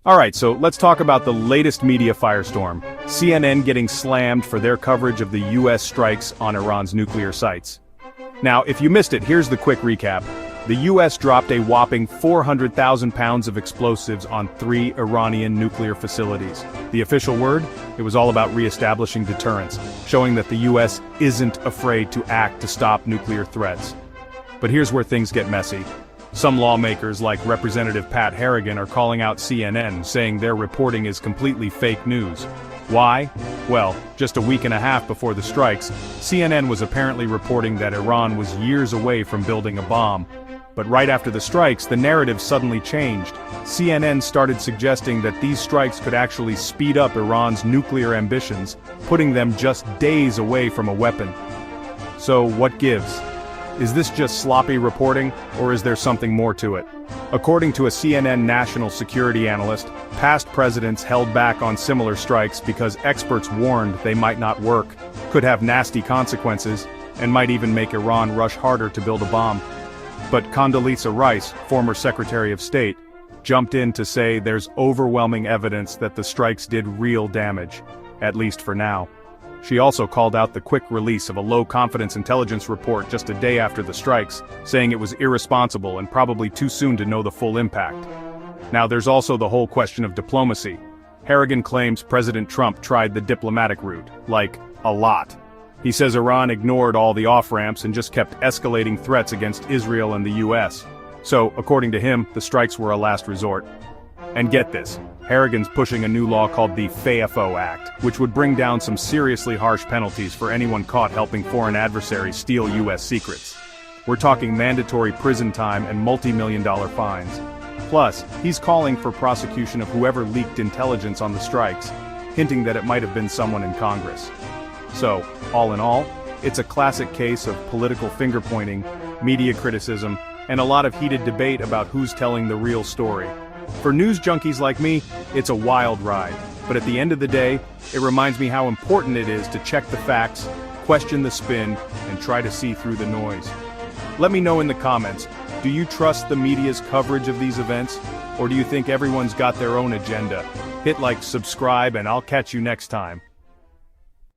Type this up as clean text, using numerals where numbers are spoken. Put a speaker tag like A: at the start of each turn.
A: Alright, so let's talk about the latest media firestorm. CNN getting slammed for their coverage of the US strikes on Iran's nuclear sites. Now, if you missed it, here's the quick recap. The US dropped a whopping 400,000 pounds of explosives on 3 Iranian nuclear facilities. The official word? It was all about re-establishing deterrence, showing that the US isn't afraid to act to stop nuclear threats. But here's where things get messy. Some lawmakers like Representative Pat Harrigan are calling out CNN, saying their reporting is completely fake news. Why? Well, just a week and a half before the strikes, CNN was apparently reporting that Iran was years away from building a bomb. But right after the strikes, the narrative suddenly changed. CNN started suggesting that these strikes could actually speed up Iran's nuclear ambitions, putting them just days away from a weapon. So what gives? Is this just sloppy reporting, or is there something more to it? According to a CNN national security analyst, past presidents held back on similar strikes because experts warned they might not work, could have nasty consequences, and might even make Iran rush harder to build a bomb. But Condoleezza Rice, former Secretary of State, jumped in to say there's overwhelming evidence that the strikes did real damage, at least for now. She also called out the quick release of a low-confidence intelligence report just a day after the strikes, saying it was irresponsible and probably too soon to know the full impact. Now there's also the whole question of diplomacy. Harrigan claims President Trump tried the diplomatic route, like, a lot. He says Iran ignored all the off-ramps and just kept escalating threats against Israel and the US. So, according to him, the strikes were a last resort. And get this, Harrigan's pushing a new law called the FAFO Act, which would bring down some seriously harsh penalties for anyone caught helping foreign adversaries steal US secrets. We're talking mandatory prison time and multi-million-dollar fines. Plus, he's calling for prosecution of whoever leaked intelligence on the strikes, hinting that it might have been someone in Congress. So, all in all, it's a classic case of political finger-pointing, media criticism, and a lot of heated debate about who's telling the real story. For news junkies like me, it's a wild ride, but at the end of the day, it reminds me how important it is to check the facts, question the spin, and try to see through the noise. Let me know in the comments, do you trust the media's coverage of these events, or do you think everyone's got their own agenda? Hit like, subscribe, and I'll catch you next time.